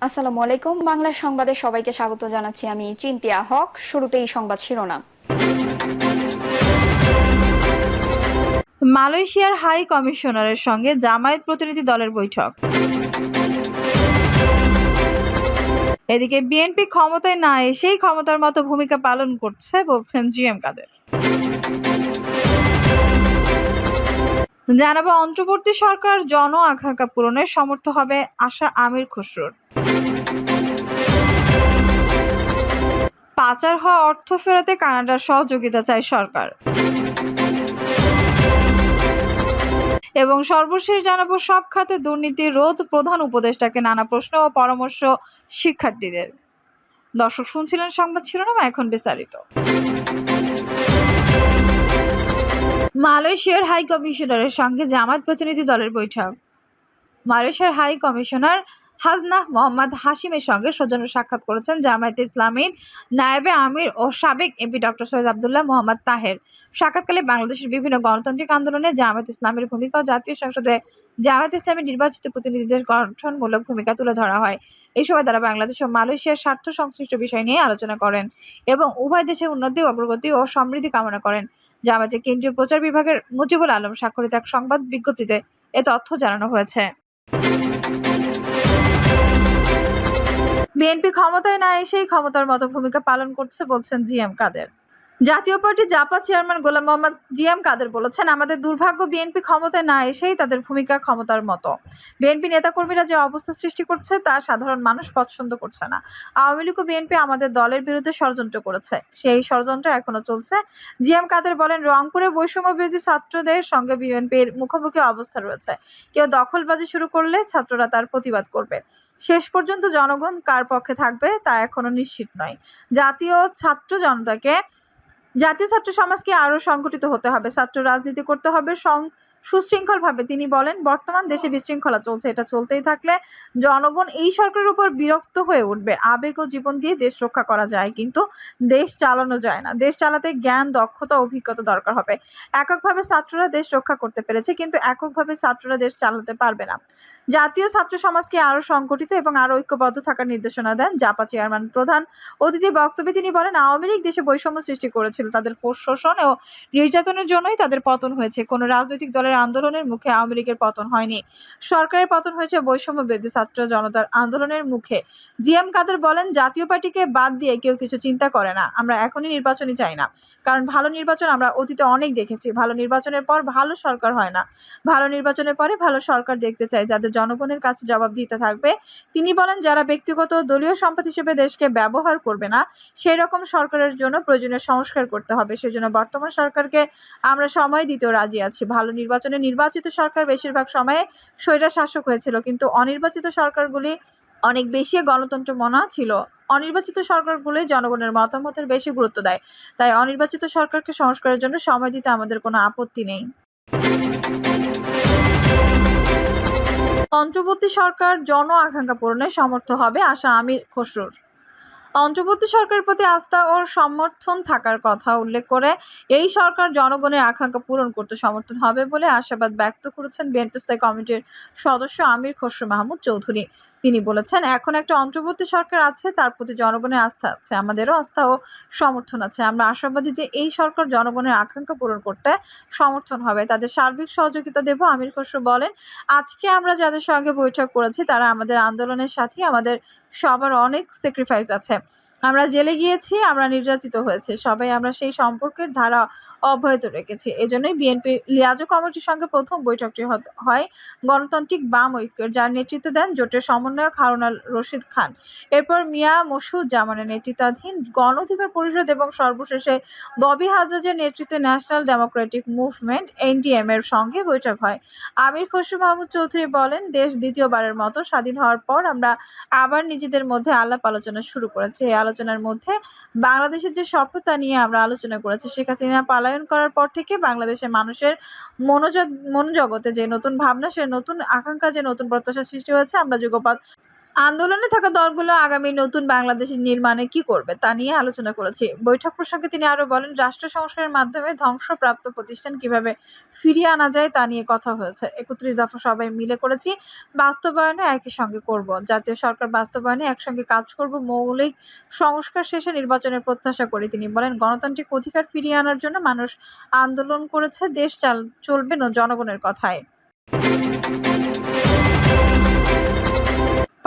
আসসালামু আলাইকুম। বাংলা সংবাদে সবাইকে স্বাগত জানাচ্ছি। আমি চিন্তিয়া হক। শুরুতেই সংবাদ শিরোনাম। মালয়েশিয়ার হাই কমিশনারের সঙ্গে জামায়াত প্রতিনিধি দলের বৈঠক। এদিকে বিএনপি ক্ষমতায় না এসেই ক্ষমতার মতো ভূমিকা পালন করছে বলছেন জিএম কাদের। জানাবো অন্তর্বর্তী সরকার জন আকাঙ্ক্ষা পূরণে সমর্থ হবে আশা আমির খসরুর। পাচার হওয়া অর্থ ফেরাতে কানাডার সহযোগিতা চায় সরকার। এবং সর্বশেষ জানাবো সব খাতে দুর্নীতি রোধ, প্রধান উপদেষ্টাকে নানা প্রশ্ন ও পরামর্শ শিক্ষার্থীদের। দর্শক, শুনছিলেন সংবাদ শিরোনাম, এখন বিস্তারিত। মালয়েশিয়ার হাই কমিশনারের সঙ্গে জামায়াত প্রতিনিধি দলের বৈঠক। মালয়েশিয়ার হাই কমিশনার হাসনাহ মোহাম্মদ হাশিমের সঙ্গে সৌজন্য সাক্ষাৎ করেছেন জামায়াতে ইসলামীর নায়েবে আমির ও সাবেক এমপি ডক্টর সৈয়দ আব্দুল্লাহ মোহাম্মদ তাহের। সাক্ষাৎকালে বাংলাদেশের বিভিন্ন গণতান্ত্রিক আন্দোলনে জামায়াত ইসলামের ভূমিকা ও জাতীয় সংসদে জামায়াত ইসলামের নির্বাচিত প্রতিনিধিদের গঠনমূলক ভূমিকা তুলে ধরা হয়। এই সময় তারা বাংলাদেশ ও মালয়েশিয়ার স্বার্থ সংশ্লিষ্ট বিষয় নিয়ে আলোচনা করেন এবং উভয় দেশের উন্নতি, অগ্রগতি ও সমৃদ্ধি কামনা করেন। জামায়াতের কেন্দ্রীয় প্রচার বিভাগের মুজিবুল আলম স্বাক্ষরিত এক সংবাদ বিজ্ঞপ্তিতে এ তথ্য জানানো হয়েছে। বিএনপি ক্ষমতায় না এসেই ক্ষমতার মতো ভূমিকা পালন করছে বলছেন জিএম কাদের। জাতীয় পার্টি জাপা চেয়ারম্যান গোলাম মোহাম্মদ জিএম কাদের বলেছেন, আমাদের দুর্ভাগ্য বিএনপি ক্ষমতায় না এসেই তাদের ভূমিকা ক্ষমতার মতো। বিএনপি নেতাকর্মীরা যে অবস্থা সৃষ্টি করছে তা সাধারণ মানুষ পছন্দ করছে না। আওয়ামী লীগ ও বিএনপি আমাদের দলের বিরুদ্ধে ষড়যন্ত্র করেছে, সেই ষড়যন্ত্র এখনো চলছে। জিএম কাদের বলেন, রংপুরে বৈষম্য বিরোধী ছাত্রদের সঙ্গে বিএনপির মুখোমুখি অবস্থা রয়েছে। কেউ দখলবাজি শুরু করলে ছাত্ররা তার প্রতিবাদ করবে। শেষ পর্যন্ত জনগণ কার পক্ষে থাকবে তা এখনো নিশ্চিত নয়। জাতীয় ছাত্র সমাজকে আরো সংগঠিত হতে হবে, ছাত্র রাজনীতি করতে হবে সুশৃঙ্খল ভাবে। তিনি বলেন, বর্তমান দেশে বিশৃঙ্খলা চলছে, এটা চলতেই থাকলে জনগণ এই সরকারের উপর বিরক্ত হয়ে উঠবে। আবেগ ও জীবন দিয়ে দেশ রক্ষা করা যায়, কিন্তু দেশ চালানো যায় না। দেশ চালাতে জ্ঞান, দক্ষতা, অভিজ্ঞতা দরকার হবে। এককভাবে ছাত্ররা দেশ রক্ষা করতে পেরেছে, কিন্তু এককভাবে ছাত্ররা দেশ চালাতে পারবে না। জাতীয় ছাত্র সমাজকে আরো সংগঠিত এবং আরো ঐক্যবদ্ধ থাকার নির্দেশনা দেন জাপা চেয়ারম্যান। প্রধান অতিথির বক্তব্যে তিনি বলেন, আওয়ামী লীগ দেশে বৈষম্য সৃষ্টি করেছিল, তাদের শোষণ ও নির্যাতনের জন্যই তাদের পতন হয়েছে। কোনো রাজনৈতিক দলের আন্দোলনের মুখে আওয়ামী লীগের পতন হয়নি, সরকারের পতন হয়েছে বৈষম্য বিরোধী ছাত্র জনতার আন্দোলনের মুখে। জিএম কাদের বলেন, জাতীয় পার্টিকে বাদ দিয়ে কেউ কিছু চিন্তা করে না। আমরা এখনই নির্বাচনই চাই না, কারণ ভালো নির্বাচন আমরা অতীতে অনেক দেখেছি। ভালো নির্বাচনের পর ভালো সরকার হয় না, ভালো নির্বাচনের পরে ভালো সরকার দেখতে চাই, যাদের জনগণের কাছে জবাব দিতে থাকবে। তিনি বলেন, যারা ব্যক্তিগত দলীয় সম্পদ হিসেবে দেশকে ব্যবহার করবে না, সেই রকম সরকারের জন্য প্রয়োজনীয় সংস্কার করতে হবে। সেজন্য বর্তমান সরকারকে আমরা সময় দিতেও রাজি আছি। ভালো নির্বাচনে নির্বাচিত সরকার বেশিরভাগ সময়ে স্বৈরাচার শাসক হয়েছিল, কিন্তু অনির্বাচিত সরকারগুলি অনেক বেশি গণতন্ত্র মনা ছিল। অনির্বাচিত সরকারগুলি জনগণের মতামতের বেশি গুরুত্ব দেয়। তাই অনির্বাচিত সরকারকে সংস্কারের জন্য সময় দিতে আমাদের কোনো আপত্তি নেই। অন্তর্বর্তী সরকার জন আকাঙ্ক্ষা পূরণে সমর্থ হবে আশা আমির খসরুর। অন্তর্বর্তী সরকারের প্রতি আস্থা ও সমর্থন থাকার কথা উল্লেখ করে এই সরকার জনগণের আকাঙ্ক্ষা পূরণ করতে সমর্থন হবে বলে আশাবাদ ব্যক্ত করেছেন বিএনপি স্থায়ী কমিটির সদস্য আমির খসরু মাহমুদ চৌধুরী। তিনি বলেছেন, এখন একটা অন্তর্বর্তী সরকার আছে, তার প্রতি জনগণের আস্থা আছে, আমাদেরও আস্থা ও সমর্থন আছে। আমরা আশাবাদী যে এই সরকার জনগণের আকাঙ্ক্ষা পূরণ করতে সমর্থন হবে, তাদের সার্বিক সহযোগিতা দেব। আমির খসরু বলেন, আজকে আমরা যাদের সঙ্গে বৈঠক করেছি তারা আমাদের আন্দোলনের সাথে, আমাদের সবার অনেক স্যাক্রিফাইস আছে। আমরা জেলে গিয়েছি, আমরা নির্যাতিত হয়েছে, সবাই আমরা সেই সম্পর্কের ধারা অব্যাহত রেখেছি। এজন্যই বিএনপি লিয়াজো কমিটির সঙ্গে প্রথম বৈঠকটি হয় গণতান্ত্রিক বাম ঐক্যের, যার নেতৃত্ব দেন জোটের সমন্বয়ক হারুন আল রশিদ খান। এরপর মিয়া মসুজ্জামানের নেতৃত্বাধীন গণ অধিকার পরিষদ এবং সর্বশেষে ববি হাজের নেতৃত্বে ন্যাশনাল ডেমোক্রেটিক মুভমেন্ট এনডিএম এর সঙ্গে বৈঠক হয়। আমির খসরু মাহমুদ চৌধুরী বলেন, দেশ দ্বিতীয়বারের মতো স্বাধীন হওয়ার পর আমরা আবার নিজেদের মধ্যে আলাপ আলোচনা শুরু করেছি। এই আলোচনার মধ্যে বাংলাদেশের যে স্বপ্ন তা নিয়ে আমরা আলোচনা করেছি। শেখ হাসিনা পলায়ন করার পর থেকে বাংলাদেশের মানুষের মনোজগতে যে নতুন ভাবনা, সে নতুন আকাঙ্ক্ষা, যে নতুন প্রত্যাশা সৃষ্টি হয়েছে, আমরা যুগপৎ আন্দোলনে থাকা দলগুলো আগামী নতুন বাংলাদেশ নির্মাণে কি করবে তা নিয়ে আলোচনা করেছে। বৈঠক প্রসঙ্গে তিনি আরো বলেন, রাষ্ট্র সংস্কারের মাধ্যমে ধ্বংসপ্রাপ্ত প্রতিষ্ঠান কিভাবে ফিরিয়ে আনা যায় তা নিয়ে কথা হয়েছে। ৩১ দফা সবাই মিলে করেছি, বাস্তবায়নে একই সঙ্গে করব। জাতীয় সরকার বাস্তবায়নে একসঙ্গে কাজ করব। মৌলিক সংস্কার শেষে নির্বাচনের প্রত্যাশা করি। তিনি বলেন, গণতান্ত্রিক অধিকার ফিরিয়ে আনার জন্য মানুষ আন্দোলন করেছে, দেশ চলবে জনগণের কথায়।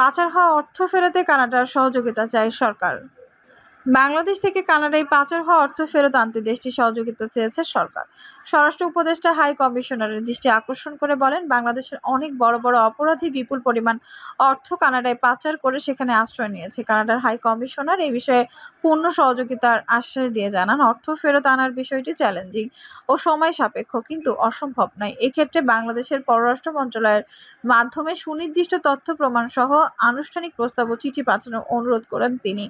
পাচার হওয়া অর্থ ফেরতে কানাডার সহযোগিতা চায় সরকার। বাংলাদেশ থেকে কানাডায় পাচার হওয়া অর্থ ফেরত আনতে দেশটির সহযোগিতা চেয়েছে সরকার। স্বরাষ্ট্র উপদেষ্টা হাই কমিশনারের দৃষ্টি আকর্ষণ করে বলেন, বাংলাদেশের অনেক বড় বড় অপরাধী বিপুল পরিমাণ অর্থ কানাডায় পাচার করে সেখানে আশ্রয় নিয়েছে। কানাডার হাই কমিশনার এই বিষয়ে পূর্ণ সহযোগিতার আশ্বাস দিয়ে জানান, অর্থ ফেরত আনার বিষয়টি চ্যালেঞ্জিং ও সময় সাপেক্ষ, কিন্তু অসম্ভব নয়। এক্ষেত্রে বাংলাদেশের পররাষ্ট্র মন্ত্রণালয়ের মাধ্যমে সুনির্দিষ্ট তথ্য প্রমাণ সহ আনুষ্ঠানিক প্রস্তাব ও চিঠি পাঠানোর অনুরোধ করেন তিনি।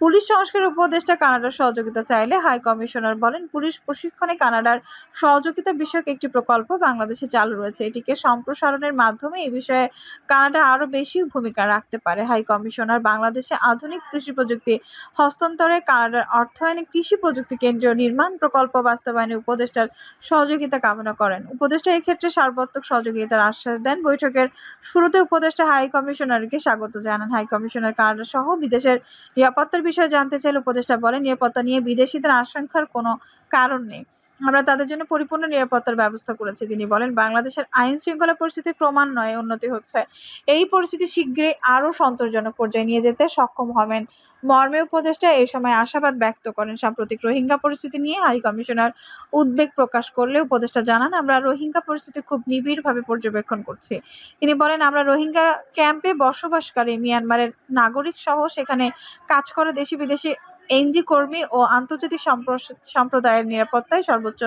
পুলিশ সংস্কার উপদেষ্টা কানাডার সহযোগিতা চাইলে হাই কমিশনার বলেন, পুলিশ প্রশিক্ষণে কানাডার সহযোগিতা বিষয়ক একটি প্রকল্প বাংলাদেশে চালু রয়েছে। এটিকে সম্প্রসারণের মাধ্যমে এ বিষয়ে কানাডা আরও বেশি ভূমিকা রাখতে পারে। হাই কমিশনার বাংলাদেশে আধুনিক কৃষি প্রযুক্তি হস্তান্তরে কানাডার অর্থায়নে কৃষি প্রযুক্তি কেন্দ্রীয় নির্মাণ প্রকল্প বাস্তবায়নে উপদেষ্টার সহযোগিতা কামনা করেন। উপদেষ্টা এক্ষেত্রে সার্বত্রিক সহযোগিতার আশ্বাস দেন। বৈঠকের শুরুতে উপদেষ্টা হাই কমিশনারকে স্বাগত জানান। হাই কমিশনার কানাডা সহ বিদেশের নিরাপত্তার বিষয়ে জানতে চাইলে উপদেষ্টা বলেন, নিরাপত্তা নিয়ে বিদেশিদের আশঙ্কার কোনো কারণ নেই। আমরা তাদের জন্য পরিপূর্ণ নিরাপত্তার ব্যবস্থা করেছি। তিনি বলেন, বাংলাদেশের আইন শৃঙ্খলা পরিস্থিতি ক্রমান্বয়ে উন্নতি হচ্ছে। এই পরিস্থিতি শীঘ্রই আরও সন্তোষজনক পর্যায়ে নিয়ে যেতে সক্ষম হবেন মর্মে উপদেষ্টা এ সময় আশাবাদ ব্যক্ত করেন। সাম্প্রতিক রোহিঙ্গা পরিস্থিতি নিয়ে হাই কমিশনার উদ্বেগ প্রকাশ করলে উপদেষ্টা জানান, আমরা রোহিঙ্গা পরিস্থিতি খুব নিবিড়ভাবে পর্যবেক্ষণ করছি। তিনি বলেন, আমরা রোহিঙ্গা ক্যাম্পে বসবাসকারী মিয়ানমারের নাগরিক সহ সেখানে কাজ করা দেশি বিদেশি এনজি কর্মী ও আন্তর্জাতিক সম্প্রদায়ের নিরাপত্তায় সর্বোচ্চ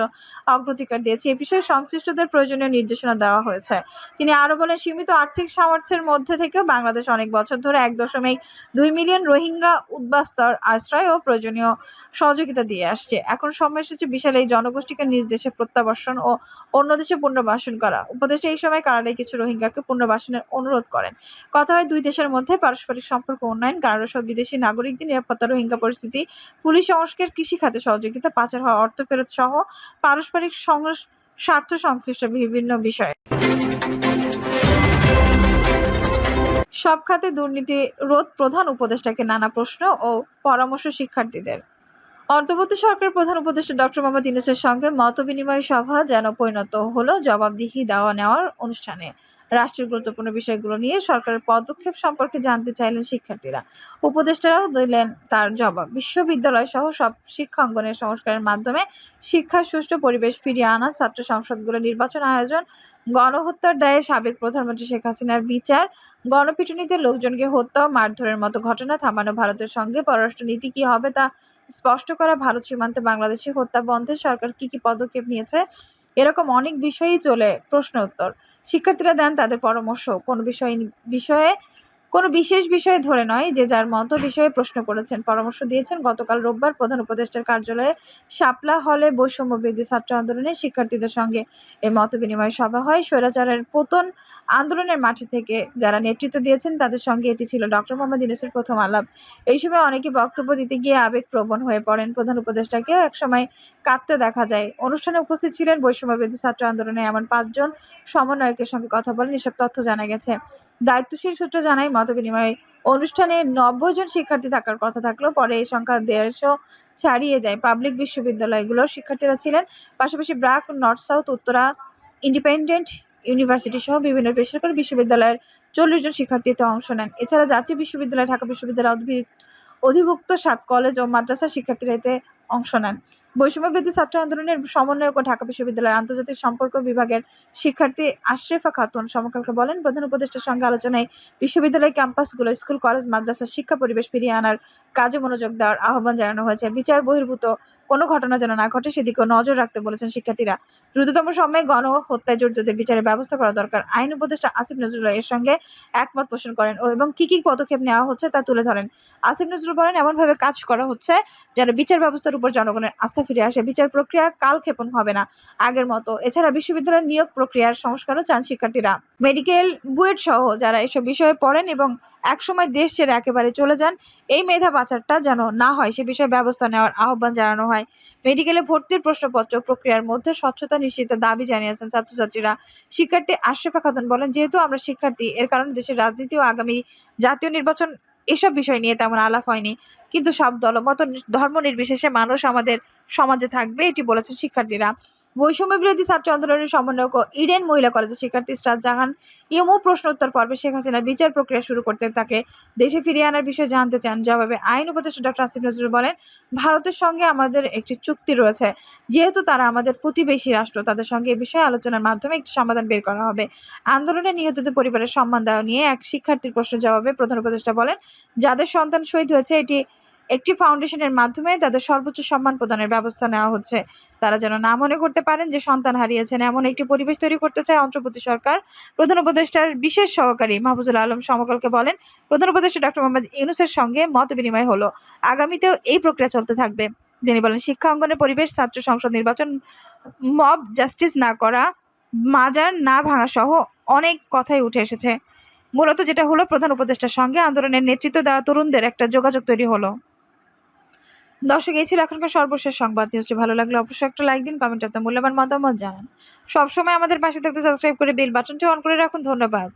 অগ্রাধিকার দিয়েছে। এ বিষয়ে সংশ্লিষ্টদের প্রয়োজনীয় নির্দেশনা দেওয়া হয়েছে। তিনি আরো বলেন, সীমিত আর্থিক সামর্থ্যের মধ্যে থেকেও বাংলাদেশ অনেক বছর ধরে ১.২ মিলিয়ন রোহিঙ্গা উদ্বাস্তুর আশ্রয় ও প্রয়োজনীয় সহযোগিতা দিয়ে আসছে। এখন সময় এসেছে বিশাল এই জনগোষ্ঠীকে নিজ দেশে প্রত্যাবর্ষণ ও অন্য দেশে পুনর্বাসন করা। উপদেষ্টা এই সময় কানাডায় কিছু রোহিঙ্গাকে পুনর্বাসনের অনুরোধ করেন। কথা হয় দুই দেশের মধ্যে পারস্পরিক সম্পর্ক উন্নয়ন, কানাডা সহ বিদেশি নাগরিকদের নিরাপত্তা, রোহিঙ্গা পরিস্থিতি, পুলিশ সংস্কার, কৃষি খাতে সহযোগিতা, পাচার হওয়া অর্থ ফেরত সহ পারস্পরিক স্বার্থ সংশ্লিষ্ট বিভিন্ন বিষয়ে। সব খাতে দুর্নীতি রোধ প্রধান উপদেষ্টাকে নানা প্রশ্ন ও পরামর্শ শিক্ষার্থীদের। অন্তর্বর্তী সরকার প্রধান উপদেষ্টা ডক্টর মোহাম্মদ ইউনূসের সঙ্গে মতবিনিময় সভা যেন পরিণত হলো জবাবদিহি দেওয়া নেওয়ার অনুষ্ঠানে। রাষ্ট্রের গুরুত্বপূর্ণ বিষয়গুলো নিয়ে সরকারের পদক্ষেপ সম্পর্কে জানতে চাইলেন শিক্ষার্থীরা। উপদেষ্টারাও দিলেন তার জবাব। বিশ্ববিদ্যালয় সহ সব শিক্ষাঙ্গনের সংস্কারের মাধ্যমে শিক্ষার সুষ্ঠু পরিবেশ ফিরিয়ে আনা, ছাত্র সংসদগুলো নির্বাচন আয়োজন, গণহত্যার দায়ে সাবেক প্রধানমন্ত্রী শেখ হাসিনার বিচার, গণপিটুনিতে লোকজনকে হত্যা ও মারধরের মতো ঘটনা থামানো, ভারতের সঙ্গে পররাষ্ট্র নীতি কি হবে তা স্পষ্ট করা, ভারত সীমান্তে বাংলাদেশি হত্যা বন্ধে সরকার কি কি পদক্ষেপ নিয়েছে, এরকম অনেক বিষয়ই চলে প্রশ্ন উত্তর। শিক্ষার্থীরা দেন তাদের পরামর্শ। কোনো বিশেষ বিষয়ে ধরে নয়, যে যার মতো বিষয়ে প্রশ্ন করেছেন, পরামর্শ দিয়েছেন। গতকাল রোববার প্রধান উপদেষ্টার কার্যালয়ে শাপলা হলে বৈষম্য বিরোধী ছাত্র আন্দোলনের শিক্ষার্থীদের সঙ্গে এই মতবিনিময় সভা হয়। স্বৈরাচারের পতন আন্দোলনের মাঠে থেকে যারা নেতৃত্ব দিয়েছেন তাদের সঙ্গে এটি ছিল ডক্টর মোহাম্মদ ইউনূসের প্রথম আলাপ। এই সময় অনেকে বক্তব্য দিতে গিয়ে আবেগপ্রবণ হয়ে পড়েন। প্রধান উপদেষ্টাকেও একসময় কাঁদতে দেখা যায়। অনুষ্ঠানে উপস্থিত ছিলেন বৈষম্য বিরোধী ছাত্র আন্দোলনের এমন ৫ জন সমন্বয়কের সঙ্গে কথা বলেন এসব তথ্য জানা গেছে। দায়িত্বশীল সূত্র জানায়, মতবিনিময় অনুষ্ঠানে ৯০ জন শিক্ষার্থী থাকার কথা থাকলেও পরে এই সংখ্যা ১৫০ ছাড়িয়ে যায়। পাবলিক বিশ্ববিদ্যালয়গুলোর শিক্ষার্থীরা ছিলেন, পাশাপাশি BRAC, north south, Uttara, independent university সহ বিভিন্ন বেসরকারি বিশ্ববিদ্যালয়ের ৪০ জন শিক্ষার্থী এতে অংশ নেন। এছাড়া জাতীয় বিশ্ববিদ্যালয়, ঢাকা বিশ্ববিদ্যালয় অধিভুক্ত ৭ কলেজ ও মাদ্রাসার শিক্ষার্থীরা এতে অংশ নেন। বৈষম্য বিরোধী ছাত্র আন্দোলনের সমন্বয়ক ও ঢাকা বিশ্ববিদ্যালয়ের আন্তর্জাতিক সম্পর্ক বিভাগের শিক্ষার্থী আশরেফা খাতুন সমকালকে বলেন, প্রধান উপদেষ্টার সঙ্গে আলোচনায় বিশ্ববিদ্যালয় ক্যাম্পাসগুলো, স্কুল, কলেজ, মাদ্রাসার শিক্ষা পরিবেশ ফিরিয়ে আনার কাজে মনোযোগ দেওয়ার আহ্বান জানানো হয়েছে। বিচার বহির্ভূত কোনো ঘটনা যেন না ঘটে সেদিকেও নজর রাখতে বলেছেন শিক্ষার্থীরা। দ্রুততম সময়ে গণহত্যায় জড়িতদের বিচারের ব্যবস্থা করা দরকার। আইন উপদেষ্টা আসিফ নজরুল এর সঙ্গে একমত পোষণ করেন এবং কি কি পদক্ষেপ নেওয়া হচ্ছে তা তুলে ধরেন। আসিফ নজরুল বলেন, এমনভাবে কাজ করা হচ্ছে যেন বিচার ব্যবস্থার উপর জনগণের আস্থা ফিরে আসে। বিচার প্রক্রিয়া কালক্ষেপণ হবে না আগের মতো। এছাড়া বিশ্ববিদ্যালয়ের নিয়োগ প্রক্রিয়ার সংস্কারও চান শিক্ষার্থীরা। মেডিকেল, বুয়েট সহ যারা এসব বিষয়ে পড়েন এবং একসময় দেশ ছেড়ে একেবারে চলে যান। এই মেধা পাচারটা যেন না হয় সে বিষয়ে ব্যবস্থা নেওয়ার আহ্বান জানানো হয়। মেডিকেলে ভর্তির প্রশ্নপত্র প্রক্রিয়ার মধ্যে স্বচ্ছতা নিশ্চিতের দাবি জানিয়েছেন ছাত্রছাত্রীরা। শিক্ষার্থী আশরাফা খাতুন বলেন, যেহেতু আমরা শিক্ষার্থী, এর কারণে দেশের রাজনীতি ও আগামী জাতীয় নির্বাচন এসব বিষয় নিয়ে তেমন আলাপ হয়নি। কিন্তু সব দলমত ধর্ম নির্বিশেষে মানুষ আমাদের সমাজে থাকবে, এটি বলেছেন শিক্ষার্থীরা। বৈষম্য বিরোধী ছাত্র আন্দোলনের সমন্বয়ক ও ইডেন মহিলা কলেজের শিক্ষার্থী ইসরাত জাহান ইমো প্রশ্ন উত্তর পর্বে শেখ হাসিনার বিচার প্রক্রিয়া শুরু করতে তাকে দেশে ফিরিয়ে আনার বিষয়ে জানতে চান। জবাবে আইন উপদেষ্টা ডক্টর আসিফ নজরুল বলেন, ভারতের সঙ্গে আমাদের একটি চুক্তি রয়েছে। যেহেতু তারা আমাদের প্রতিবেশী রাষ্ট্র, তাদের সঙ্গে এ বিষয়ে আলোচনার মাধ্যমে একটি সমাধান বের করা হবে। আন্দোলনে নিহতদের পরিবারের সম্মান দেওয়া নিয়ে এক শিক্ষার্থীর প্রশ্নের জবাবে প্রধান উপদেষ্টা বলেন, যাদের সন্তান শহীদ হয়েছে একটি ফাউন্ডেশনের মাধ্যমে তাদের সর্বোচ্চ সম্মান প্রদানের ব্যবস্থা নেওয়া হচ্ছে। তারা যেন না মনে করতে পারেন যে সন্তান হারিয়েছেন, এমন একটি পরিবেশ তৈরি করতে চায় অন্তর্বর্তী সরকার। প্রধান উপদেষ্টার বিশেষ সহকারী মাহফুজুল আলম সমকালকে বলেন, প্রধান উপদেষ্টা ডক্টর মোহাম্মদ ইউনূসের সঙ্গে মত বিনিময় হলো। আগামীতেও এই প্রক্রিয়া চলতে থাকবে। তিনি বলেন, শিক্ষা অঙ্গনের পরিবেশ, ছাত্র সংসদ নির্বাচন, মব জাস্টিস না করা, মাজার না ভাঙা সহ অনেক কথাই উঠে এসেছে। মূলত যেটা হলো, প্রধান উপদেষ্টার সঙ্গে আন্দোলনের নেতৃত্ব দেওয়া তরুণদের একটা যোগাযোগ তৈরি হলো। দর্শক, এই ছিল এখনকার সর্বশেষ সংবাদ। নিউজটি ভালো লাগলে অবশ্যই একটা লাইক দিন, কমেন্টে আপনার মূল্যবান মতামত জানান। সবসময় আমাদের পাশে থাকতে সাবস্ক্রাইব করে বেল বাটনটি অন করে রাখুন। ধন্যবাদ।